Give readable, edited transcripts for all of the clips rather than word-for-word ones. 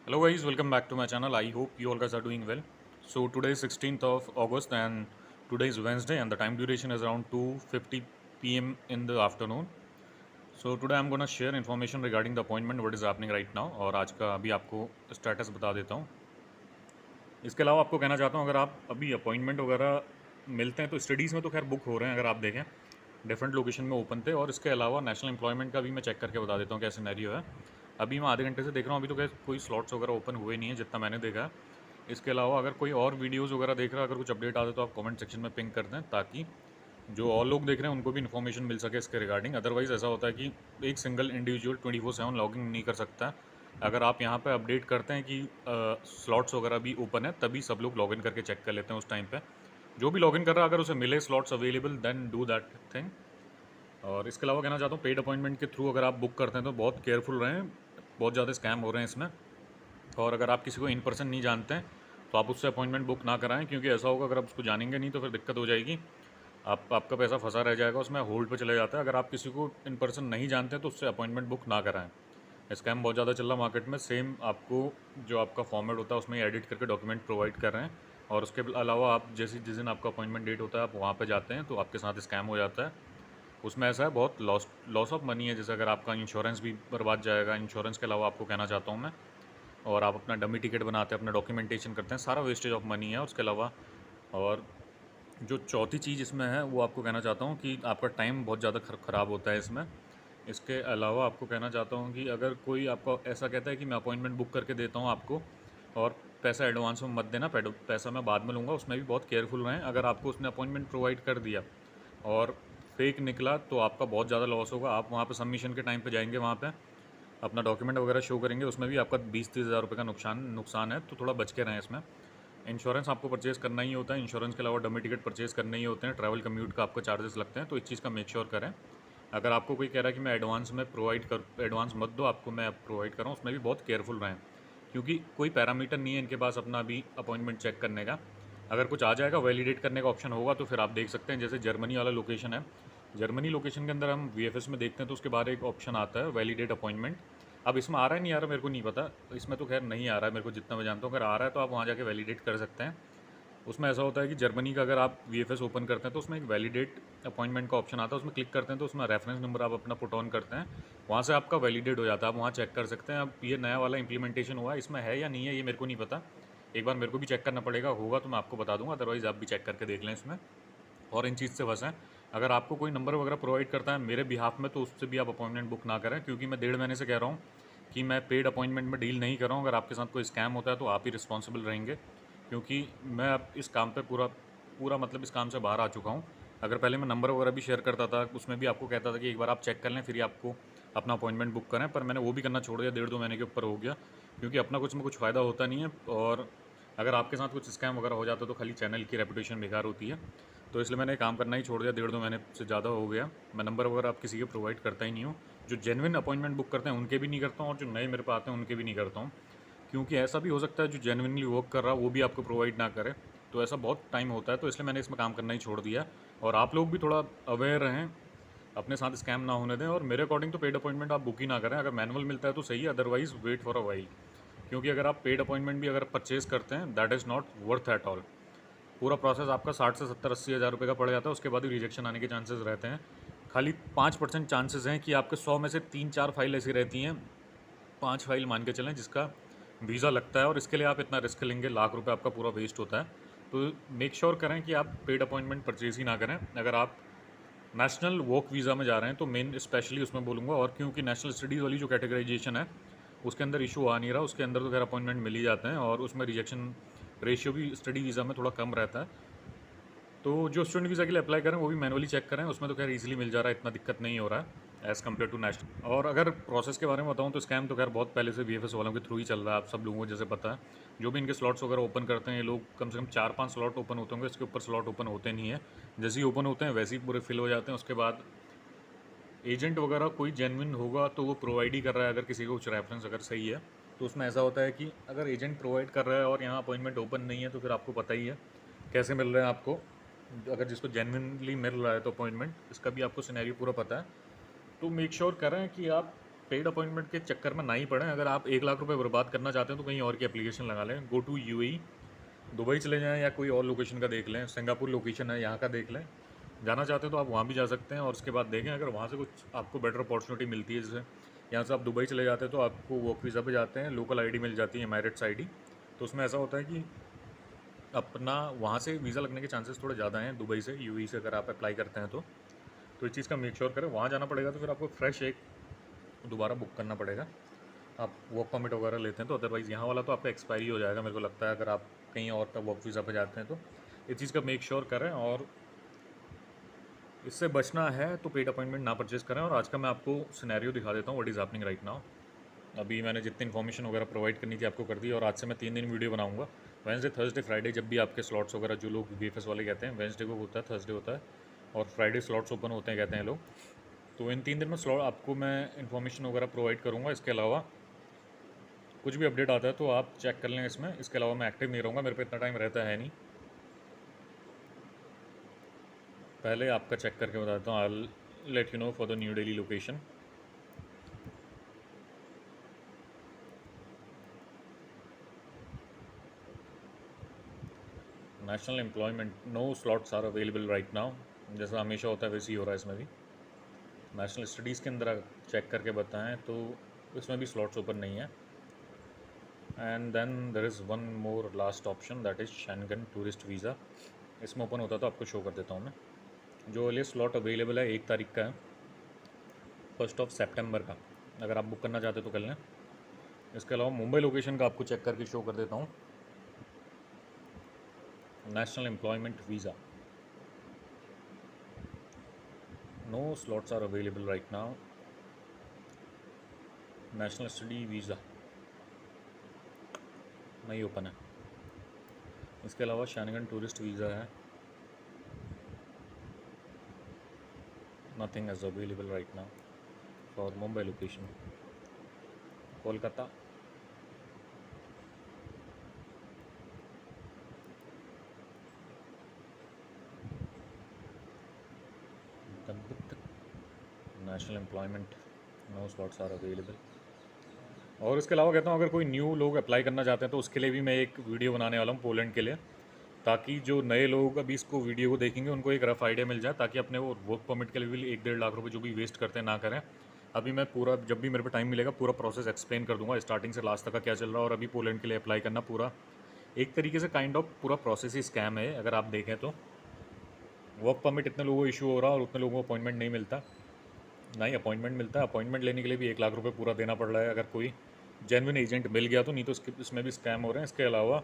Hello guys, welcome back to my channel. I hope you all guys are doing well. So today is 16th of August and today is Wednesday and the time duration is around 2:50 p.m. in the afternoon. So today I'm going to share information regarding the appointment what is happening right now और आज का अभी आपको status बता देता हूँ। इसके अलावा आपको कहना चाहता हूँ अगर आप अभी अपॉइंटमेंट वगैरह मिलते हैं तो स्टडीज़ में तो खैर बुक हो रहे हैं अगर आप देखें डिफरेंट लोकेशन में ओपन थे और इसके अलावा नेशनल एम्प्लॉयमेंट का भी मैं चेक करके बता देता हूँ क्या सिनेरियो है। अभी मैं आधे घंटे से देख रहा हूँ अभी तो क्या कोई स्लॉट्स वगैरह ओपन हुए नहीं है जितना मैंने देखा है। इसके अलावा अगर कोई और वीडियोज़ वगैरह देख रहा है अगर कुछ अपडेट आते तो आप कमेंट सेक्शन में पिंग कर दें ताकि जो और लोग देख रहे हैं उनको भी इन्फॉर्मेशन मिल सके इसके रिगार्डिंग। अदरवाइज़ ऐसा होता है कि एक सिंगल इंडिविजुअल 24/7 लॉगिंग नहीं कर सकता है। अगर आप यहाँ पे अपडेट करते हैं कि स्लॉट्स वगैरह भी ओपन है तभी सब लोग लॉगिन करके चेक कर लेते हैं उस टाइम पे। जो भी लॉगिन कर रहा है अगर उसे मिले slots available then do that thing. और इसके अलावा कहना चाहता हूँ पेड अपॉइंटमेंट के थ्रू अगर आप बुक करते हैं तो बहुत केयरफुल रहें, बहुत ज़्यादा स्कैम हो रहे हैं इसमें। और अगर आप किसी को इन पर्सन नहीं जानते हैं तो आप उससे अपॉइंटमेंट बुक ना कराएं क्योंकि ऐसा होगा अगर आप उसको जानेंगे नहीं तो फिर दिक्कत हो जाएगी। आपका पैसा फंसा रह जाएगा उसमें, होल्ड पे चले जाता है। अगर आप किसी को इन पर्सन नहीं जानते तो उससे अपॉइंटमेंट बुक ना कराएं। स्कैम बहुत ज़्यादा चल रहा मार्केट में। सेम आपको जो आपका फॉर्मेट होता है उसमें एडिट करके डॉक्यूमेंट प्रोवाइड कर रहे हैं और उसके अलावा आप जैसे जिस दिन आपका अपॉइंटमेंट डेट होता है आप वहाँ पर जाते हैं तो आपके साथ स्कैम हो जाता है। उसमें ऐसा है बहुत लॉस लॉस ऑफ मनी है। जैसे अगर आपका इंश्योरेंस भी बर्बाद जाएगा। इंश्योरेंस के अलावा आपको कहना चाहता हूँ मैं, और आप अपना डमी टिकट बनाते हैं, अपना डॉक्यूमेंटेशन करते हैं, सारा वेस्टेज ऑफ मनी है उसके अलावा। और जो चौथी चीज़ इसमें है वो आपको कहना चाहता हूँ कि आपका टाइम बहुत ज़्यादा ख़राब होता है इसमें। इसके अलावा आपको कहना चाहता हूँ कि अगर कोई आपको ऐसा कहता है कि मैं अपॉइंटमेंट बुक करके देता हूँ आपको और पैसा एडवांस में मत देना, पैसा मैं बाद में लूँगा, उसमें भी बहुत केयरफुल रहें। अगर आपको उसने अपॉइंटमेंट प्रोवाइड कर दिया और फेक निकला तो आपका बहुत ज़्यादा लॉस होगा। आप वहाँ पे सबमिशन के टाइम पे जाएंगे, वहाँ पे अपना डॉक्यूमेंट वगैरह शो करेंगे, उसमें भी आपका 20-30 हज़ार रुपये का नुकसान है। तो थोड़ा बच के रहें इसमें। इंश्योरेंस आपको परचेज़ करना ही होता है। इंश्योरेंस के अलावा डमी टिकट परचेज़ करने ही होते हैं। ट्रैवल कम्यूट का आपको चार्जेस लगते हैं तो इस चीज़ का मेक श्योर करें। अगर आपको कोई कह रहा है कि मैं एडवांस में प्रोवाइड कर, एडवांस मत दो, आपको मैं प्रोवाइड कर रहा हूँ, उसमें भी बहुत केयरफुल रहें क्योंकि कोई पैरामीटर नहीं है इनके पास अपना अभी अपॉइंटमेंट चेक करने का। अगर कुछ आ जाएगा वैलिडेट करने का ऑप्शन होगा तो फिर आप देख सकते हैं। जैसे जर्मनी वाला लोकेशन है, जर्मनी लोकेशन के अंदर हम वीएफएस में देखते हैं तो उसके बाद एक ऑप्शन आता है वैलिडेट अपॉइंटमेंट। अब इसमें आ रहा है नहीं आ रहा मेरे को नहीं पता, इसमें तो खैर नहीं आ रहा है मेरे को जितना मैं जानता हूँ। अगर आ रहा है तो आप वहाँ जाके वैलिडेट कर सकते हैं। उसमें ऐसा होता है कि जर्मनी का अगर आप वीएफएस ओपन करते हैं तो उसमें एक वैलिडेट अपॉइंटमेंट का ऑप्शन आता है, उसमें क्लिक करते हैं तो उसमें रेफरेंस नंबर आप अपना पुट ऑन करते हैं, वहाँ से आपका वैलिडेट हो जाता है। आप वहाँ चेक कर सकते हैं। अब ये नया वाला इंप्लीमेंटेशन हुआ है, इसमें है या नहीं है ये मेरे को नहीं पता। एक बार मेरे को भी चेक करना पड़ेगा, होगा तो मैं आपको बता दूंगा, अदरवाइज़ आप भी चेक करके देख लें इसमें। और इन चीज़ से फंसें। अगर आपको कोई नंबर वगैरह प्रोवाइड करता है मेरे बिहाफ में तो उससे भी आप अपॉइंटमेंट बुक ना करें क्योंकि मैं 1.5 महीने से कह रहा हूँ कि मैं पेड अपॉइंटमेंट में डील नहीं कर रहा हूँ। अगर आपके साथ कोई स्कैम होता है तो आप ही रिस्पॉन्सिबल रहेंगे क्योंकि मैं अब इस काम पे पूरा पूरा मतलब इस काम से बाहर आ चुका हूँ। अगर पहले मैं नंबर वगैरह भी शेयर करता था उसमें भी आपको कहता था कि एक बार आप चेक कर लें फिर ही आपको अपना अपॉइंटमेंट बुक करें, पर मैंने वो भी करना छोड़ दिया। 1.5-2 महीने के ऊपर हो गया क्योंकि अपना कुछ में कुछ फ़ायदा होता नहीं है। और अगर आपके साथ कुछ स्कैम वगैरह हो जाता है तो खाली चैनल की रेपुटेशन बेकार होती है। तो इसलिए मैंने काम करना ही छोड़ दिया। 1.5-2 महीने से ज़्यादा हो गया। मैं नंबर वगैरह आप किसी के प्रोवाइड करता ही नहीं हूँ। जो जेन्युइन अपॉइंटमेंट बुक करते हैं उनके भी नहीं करता हूँ और जो नए मेरे पास आते हैं उनके भी नहीं करता हूँ क्योंकि ऐसा भी हो सकता है जो जेन्युइनली वर्क कर रहा है वो भी आपको प्रोवाइड ना करे। तो ऐसा बहुत टाइम होता है तो इसलिए मैंने इसमें काम करना ही छोड़ दिया। और आप लोग भी थोड़ा अवेयर रहें, अपने साथ स्कैम ना होने दें। और मेरे अकॉर्डिंग तो पेड अपॉइंटमेंट आप बुक ही ना करें। अगर मैनुअल मिलता है तो सही है, otherwise wait for a while क्योंकि अगर आप पेड अपॉइंटमेंट भी अगर परचेज़ करते हैं that is not worth at all. पूरा प्रोसेस आपका 60 से 70-80 हज़ार रुपये का पड़ जाता है, उसके बाद भी रिजेक्शन आने के चांसेस रहते हैं। खाली 5% चांसेस हैं कि आपके 100 में से 3-4 फाइल ऐसी रहती हैं, 5 फाइल मान के चलें जिसका वीज़ा लगता है और इसके लिए आप इतना रिस्क लेंगे, लाख रुपए आपका पूरा वेस्ट होता है। तो मेक श्योर करें कि आप पेड अपॉइंटमेंट परचेज़ ही ना करें। अगर आप नेशनल वर्क वीज़ा में जा रहे हैं तो मेन स्पेशली उसमें बोलूँगा। और क्योंकि नेशनल स्टडीज़ वाली जो कैटेगराइजेशन है उसके अंदर इशू आ नहीं रहा, उसके अंदर तो खैर अपॉइंटमेंट मिल ही जाते हैं और उसमें रिजेक्शन रेशियो भी स्टडी वीज़ा में थोड़ा कम रहता है। तो जो स्टूडेंट वीज़ा के लिए अप्लाई करें वो भी मैनुअली चेक करें, उसमें तो खैर इजीली मिल जा रहा है, इतना दिक्कत नहीं हो रहा है एज़ कम्पेयर टू नेशनल। और अगर प्रोसेस के बारे में बताऊँ तो स्कैम तो खैर बहुत पहले से वीएफएस वालों के थ्रू ही चल रहा है, आप सब लोगों को जैसे पता है। जो भी इनके स्लॉट्स वगैरह ओपन करते हैं ये लोग कम से कम 4-5 स्लॉट ओपन होते होंगे, इसके ऊपर स्लॉट ओपन होते नहीं है। जैसे ही ओपन होते हैं वैसे ही पूरे फिल हो जाते हैं। उसके बाद एजेंट वगैरह कोई जेन्युइन होगा तो वो प्रोवाइड ही कर रहा है, अगर किसी को कुछ रेफरेंस अगर सही है तो उसमें ऐसा होता है कि अगर एजेंट प्रोवाइड कर रहा है और यहाँ अपॉइंटमेंट ओपन नहीं है तो फिर आपको पता ही है कैसे मिल रहे हैं आपको। अगर जिसको जेन्युइनली मिल रहा है तो अपॉइंटमेंट, इसका भी आपको सिनेरियो पूरा पता है। तो मेक श्योर करें कि आप पेड अपॉइंटमेंट के चक्कर में ना ही पड़े। अगर आप 1 लाख रुपए बर्बाद करना चाहते हैं तो कहीं और की एप्लीकेशन लगा लें। गो टू यूएई, दुबई चले जाएं या कोई और लोकेशन का देख लें। सिंगापुर लोकेशन है, यहाँ का देख लें। जाना चाहते हैं तो आप वहाँ भी जा सकते हैं और उसके बाद देखें अगर वहाँ से कुछ आपको बेटर अपॉर्चुनिटी मिलती है। जैसे यहाँ से आप दुबई चले जाते हैं तो आपको वर्क वीज़ा पे जाते हैं, लोकल आईडी मिल जाती है, एमिरेट्स आईडी। तो उसमें ऐसा होता है कि अपना वहाँ से वीज़ा लगने के चांसेस थोड़े ज़्यादा हैं दुबई से, यूएई से अगर आप अप्लाई करते हैं तो इस चीज़ का मेक श्योर करें। वहाँ जाना पड़ेगा तो फिर आपको फ्रेश एक दोबारा बुक करना पड़ेगा। आप वर्क परमिट वगैरह लेते हैं तो, अदरवाइज़ यहाँ वाला तो आपका एक्सपायरी हो जाएगा मेरे को लगता है, अगर आप कहीं और का वर्क वीज़ा पे जाते हैं तो। इस चीज़ का मेक श्योर करें और इससे बचना है तो पेड अपॉइंटमेंट ना परचेज़ करें। और आज का मैं आपको सिनेरियो दिखा देता हूँ what is happening right now. अभी मैंने जितनी इन्फॉर्मेशन वगैरह प्रोवाइड करनी थी आपको कर दी और आज से मैं 3 दिन वीडियो बनाऊंगा। वेंसडे, थर्सडे, फ्राइडे जब भी आपके स्लॉट्स वगैरह, जो लोग वीएफएस वाले कहते हैं, वेंसडे को होता है, थर्सडे होता है और फ्राइडे स्लॉट्स ओपन होते हैं कहते हैं लोग। तो इन 3 दिन में स्लॉट आपको मैं इन्फॉर्मेशन वगैरह प्रोवाइड करूँगा। इसके अलावा कुछ भी अपडेट आता है तो आप चेक कर लें इसमें। इसके अलावा मैं एक्टिव नहीं रहूँगा, मेरे पे इतना टाइम रहता है नहीं। पहले आपका चेक करके बता देता हूँ। I let you know for the new Delhi location. National employment, no slots are available right now. जैसा हमेशा होता है वैसे ही हो रहा है इसमें भी। नेशनल स्टडीज़ के अंदर चेक करके बताएं तो इसमें भी स्लॉट्स ओपन नहीं है। And then there is one more last option, that is Schengen tourist visa. इसमें ओपन होता तो आपको शो कर देता हूँ मैं। जो अगले स्लॉट अवेलेबल है 1 तारीख का है, 1 सितंबर का। अगर आप बुक करना चाहते तो कर लें। इसके अलावा मुंबई लोकेशन का आपको चेक करके शो कर देता हूँ। National employment visa, no slots are available right now. National study visa नहीं ओपन है। इसके अलावा शेंगन टूरिस्ट वीज़ा है, nothing is available right now for Mumbai location. Kolkata, national employment, no slots are available. और इसके अलावा कहता हूँ अगर कोई न्यू लोग अप्लाई करना चाहते हैं तो उसके लिए भी मैं एक वीडियो बनाने वाला हूँ पोलैंड के लिए, ताकि जो नए लोग अभी इसको वीडियो को देखेंगे उनको एक रफ आइडिया मिल जाए, ताकि अपने वो वर्क परमिट के लिए भी 1-1.5 लाख रुपए जो भी वेस्ट करते हैं ना करें। अभी मैं पूरा, जब भी मेरे पे टाइम मिलेगा, पूरा प्रोसेस एक्सप्लेन कर दूंगा स्टार्टिंग से लास्ट तक का क्या चल रहा है। और अभी पोलैंड के लिए अप्लाई करना पूरा एक तरीके से काइंड ऑफ पूरा प्रोसेस ही स्कैम है अगर आप देखें तो। वर्क परमिट इतने लोगों को इशू हो रहा है और उतने लोगों को अपॉइंटमेंट नहीं मिलता, ना ही अपॉइंटमेंट मिलता है। अपॉइंटमेंट लेने के लिए भी 1 लाख रुपए पूरा देना पड़ रहा है अगर कोई जेन्युइन एजेंट मिल गया तो, नहीं तो इसमें भी स्कैम हो रहे हैं। इसके अलावा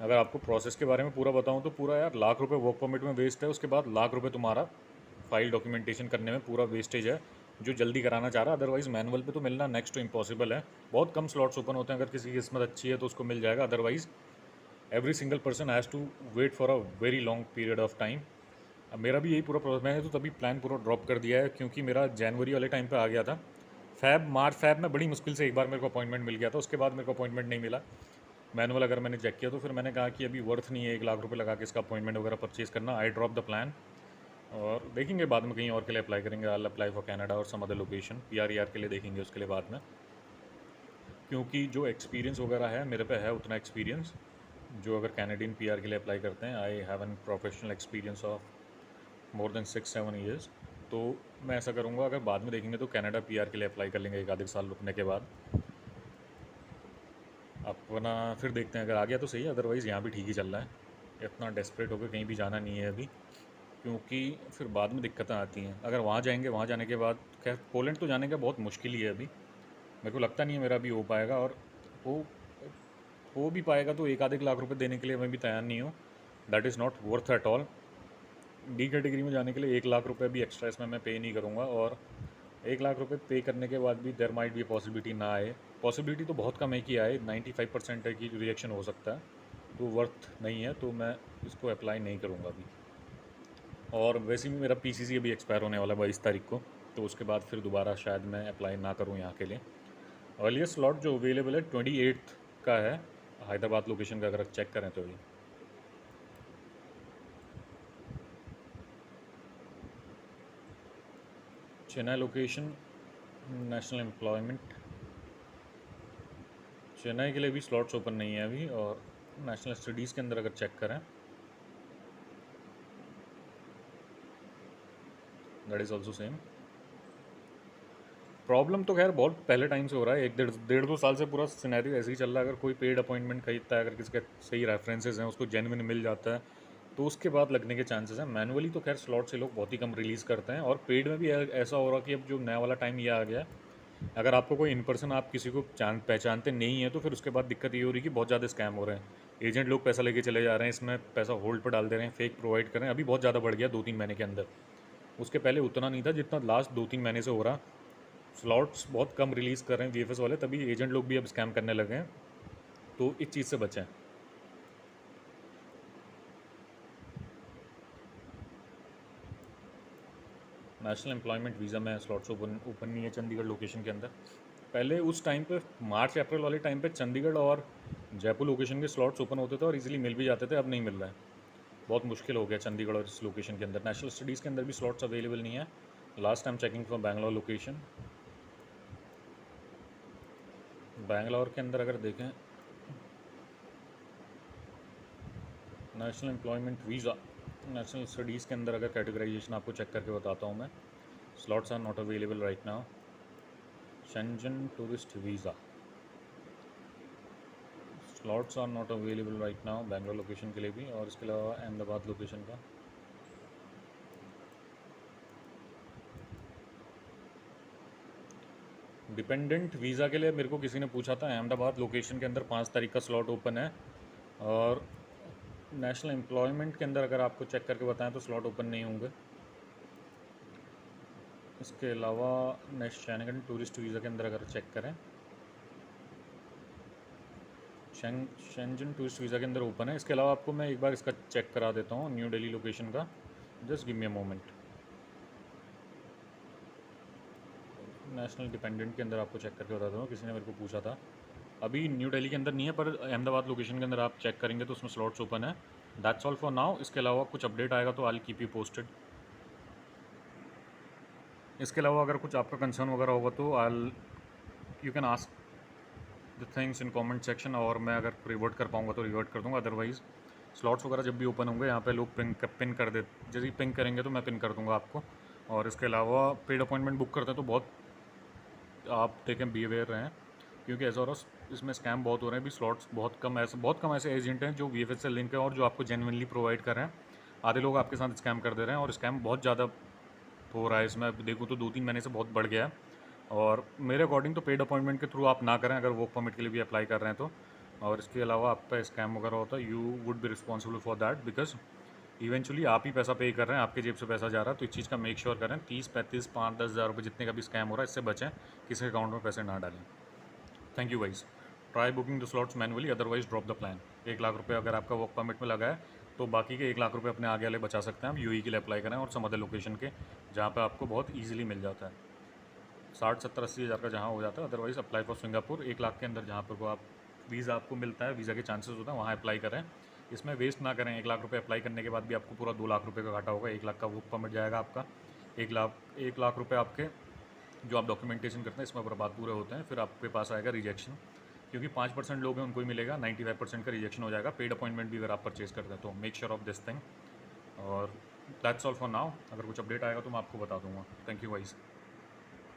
अगर आपको प्रोसेस के बारे में पूरा बताऊं तो पूरा यार ₹1,00,000 वर्क परमिट में वेस्ट है। उसके बाद ₹1,00,000 तुम्हारा फाइल डॉक्यूमेंटेशन करने में पूरा वेस्टेज है, जो जल्दी कराना चाह रहा है। अदरवाइज़ मैनुअल पे तो मिलना नेक्स्ट टू इम्पॉसिबल है। बहुत कम स्लॉट्स ओपन होते हैं, अगर किसी की किस्मत अच्छी है तो उसको मिल जाएगा। Otherwise every single person has to wait for a very long period of time. अब मेरा भी यही पूरा प्रोसेस, मैंने तो तभी प्लान पूरा ड्रॉप कर दिया है क्योंकि मेरा जनवरी वाले टाइम पे आ गया था। फैब में बड़ी मुश्किल से एक बार मेरे को अपॉइंटमेंट मिल गया था, उसके बाद मेरे को अपॉइंटमेंट नहीं मिला। मैनुअल अगर मैंने चेक किया तो फिर मैंने कहा कि अभी वर्थ नहीं है 1 लाख रुपए लगा के इसका अपॉइंटमेंट वगैरह परचेज़ करना। आई ड्रॉप द प्लान और देखेंगे बाद में कहीं और के लिए अप्लाई करेंगे। आई अप्लाई फॉर कनाडा और सम अदर लोकेशन, पीआर के लिए देखेंगे उसके लिए बाद में, क्योंकि जो एक्सपीरियंस वगैरह है मेरे पे है उतना एक्सपीरियंस जो अगर कैनेडियन पीआर के लिए अप्लाई करते हैं। I have an professional experience of more than 6-7 years. तो मैं ऐसा करूँगा, अगर बाद में देखेंगे तो कनाडा पीआर के लिए अप्लाई कर लेंगे 1 आधे साल रुकने के बाद अपना। फिर देखते हैं, अगर आ गया तो सही है, अदरवाइज़ यहाँ भी ठीक ही चल रहा है। इतना डेस्परेट होकर कहीं भी जाना नहीं है अभी, क्योंकि फिर बाद में दिक्कतें आती हैं। अगर वहाँ जाएंगे, वहाँ जाने के बाद खैर पोलैंड तो जाने का बहुत मुश्किल ही है अभी, मेरे को लगता नहीं है मेरा भी हो पाएगा। और हो हो भी पाएगा तो 1 आधे लाख रुपए देने के लिए मैं भी तैयार नहीं हूँ। That is not worth at all. D category में जाने के लिए 1 लाख रुपए भी एक्स्ट्रा इसमें मैं पे नहीं करूँगा। और 1 लाख रुपए पे करने के बाद भी देर माइट भी पॉसिबिलिटी ना आए। पॉसिबिलिटी तो बहुत कम है कि आए, 95% है कि रिजेक्शन हो सकता है, तो वर्थ नहीं है, तो मैं इसको अप्लाई नहीं करूँगा अभी। और वैसे भी मेरा पीसीसी अभी एक्सपायर होने वाला है 22 तारीख को, तो उसके बाद फिर दोबारा शायद मैं अप्लाई ना करूँ यहाँ के लिए। अर्लीस्ट स्लॉट जो अवेलेबल है 28 का है, हैदराबाद लोकेशन का अगर चेक करें तो। अभी Chennai location national employment Chennai के लिए भी स्लॉट्स ओपन नहीं है अभी, और नेशनल स्टडीज़ के अंदर अगर चेक करें, that is also same. Problem तो खैर बहुत पहले टाइम से हो रहा है, एक डेढ़ दो साल से पूरा सिनेरियो ऐसे ही चल रहा है। अगर कोई पेड अपॉइंटमेंट खरीदता है, अगर किसके सही रेफरेंसेस हैं, उसको जेन्युइन मिल जाता है, तो उसके बाद लगने के चांसेस हैं। मैनुअली तो खैर स्लॉट से लोग बहुत ही कम रिलीज़ करते हैं, और पेड में भी ऐसा हो रहा कि अब जो नया वाला टाइम ये आ गया है, अगर आपको कोई इन पर्सन आप किसी को पहचानते नहीं है, तो फिर उसके बाद दिक्कत ये हो रही है कि बहुत ज़्यादा स्कैम हो रहे हैं। एजेंट लोग पैसा लेके चले जा रहे हैं, इसमें पैसा होल्ड पर डाल दे रहे हैं, फेक प्रोवाइड कर रहे हैं। अभी बहुत ज़्यादा बढ़ गया 2-3 महीने के अंदर, उसके पहले उतना नहीं था जितना लास्ट 2-3 महीने से हो रहा। स्लॉट्स बहुत कम रिलीज़ कर रहे हैं वीएफएस वाले, तभी एजेंट लोग भी अब स्कैम करने लगे हैं, तो इस चीज़ से बचें। नेशनल एम्प्लॉयमेंट वीज़ा में स्लॉट्स ओपन नहीं है चंडीगढ़ लोकेशन के अंदर। पहले उस टाइम पे मार्च अप्रैल वाले टाइम पे चंडीगढ़ और जयपुर लोकेशन के स्लॉट्स ओपन होते थे और इजीली मिल भी जाते थे, अब नहीं मिल रहा है। बहुत मुश्किल हो गया चंडीगढ़ और इस लोकेशन के अंदर। नेशनल स्टडीज़ के अंदर भी स्लॉट्स अवेलेबल नहीं है। Last time checking for Bangalore location, Bangalore के अंदर अगर देखें national employment visa, national studies के अंदर अगर कैटेगराइजेशन आपको चेक करके बताता हूँ मैं, slots are not available right now. Schengen tourist visa, slots are not available right now Bangalore location के लिए भी, और इसके अलावा अहमदाबाद लोकेशन का। डिपेंडेंट वीज़ा के लिए मेरे को किसी ने पूछा था, अहमदाबाद लोकेशन के अंदर 5 तारीख का स्लॉट ओपन है, और नेशनल एम्प्लॉयमेंट के अंदर अगर आपको चेक करके बताएं तो स्लॉट ओपन नहीं होंगे। इसके अलावा शेंगन टूरिस्ट वीज़ा के अंदर अगर चेक करें, शेंजन टूरिस्ट वीज़ा के अंदर ओपन है। इसके अलावा आपको मैं एक बार इसका चेक करा देता हूँ न्यू दिल्ली लोकेशन का, just give me a moment. National dependent के अंदर आपको चेक करके बताता हूँ, किसी ने मेरे को पूछा था। अभी न्यू दिल्ली के अंदर नहीं है, पर अहमदाबाद लोकेशन के अंदर आप चेक करेंगे तो उसमें स्लॉट्स ओपन है। That's all for now. इसके अलावा कुछ अपडेट आएगा तो आई कीप यू पोस्टेड। इसके अलावा अगर कुछ आपका कंसर्न वगैरह होगा तो you can ask the things in comment section, और मैं अगर रिवर्ट कर पाऊँगा तो रिवर्ट कर दूँगा। अदरवाइज़ स्लॉट्स वगैरह जब भी ओपन होंगे यहाँ पे लोग पिन कर दे, जैसे ही पिन करेंगे तो मैं पिन कर दूँगा आपको। और इसके अलावा पेड अपॉइंटमेंट बुक करते हैं तो बहुत आप टेकन बी अवेयर रहें, क्योंकि एज और इसमें स्कैम बहुत हो रहे हैं। अभी स्लॉट्स बहुत कम ऐसे एजेंट हैं जो वीएफएस से लिंक है और जो आपको जेन्युइनली प्रोवाइड कर रहे हैं। आधे लोग आपके साथ स्कैम कर दे रहे हैं, और स्कैम बहुत ज़्यादा हो रहा है इसमें। अब देखूँ तो 2-3 महीने से बहुत बढ़ गया है, और मेरे अकॉर्डिंग तो पेड अपॉइंटमेंट के थ्रू आप ना करें अगर वर्क परमिट के लिए भी अप्लाई कर रहे हैं तो। और इसके अलावा आप पे स्कैम वगैरह होता है, you would be responsible for that, because eventually आप ही पैसा पे कर रहे हैं, आपके जेब से पैसा जा रहा है। तो इस चीज़ का मेक श्योर करें, 30-35, 5-10 हज़ार रुपये जितने का भी स्कैम हो रहा है, इससे बचें, किसी अकाउंट में पैसे ना डालें। Thank you guys. Try booking the slots manually, otherwise drop the plan. 1 lakh रुपये अगर आपका वर्क परमिट में लगा है तो बाकी के 1 लाख रुपये अपने आगे वाले बचा सकते हैं। आप यूई के लिए अप्लाई करें और सम अदर लोकेशन के जहाँ पे आपको बहुत ईजिली मिल जाता है। 60-70-80 हज़ार का जहाँ हो जाता है। Otherwise apply for Singapore, 1 lakh के अंदर जहाँ पर वो आप वीज़ा आपको मिलता है, वीज़ा के चांसेस होता है, वहाँ अप्लाई करें। इसमें वेस्ट ना करें। 1 लाख रुपये अप्लाई करने के बाद भी आपको पूरा 2 लाख रुपये का घाटा होगा। 1 लाख का वर्क परमिट जाएगा आपका, 1 लाख रुपये आपके जो आप डॉक्यूमेंटेशन करते हैं इसमें बर्बाद पूरे होते हैं। फिर आपके पास आएगा रिजेक्शन, क्योंकि 5% लोग हैं उनको ही मिलेगा, 95% का रिजेक्शन हो जाएगा। पेड अपॉइंटमेंट भी अगर आप परचेज करते हैं तो make sure of this thing. और दैट्स ऑल फॉर नाउ। अगर कुछ अपडेट आएगा तो मैं आपको बता दूंगा। Thank you wise.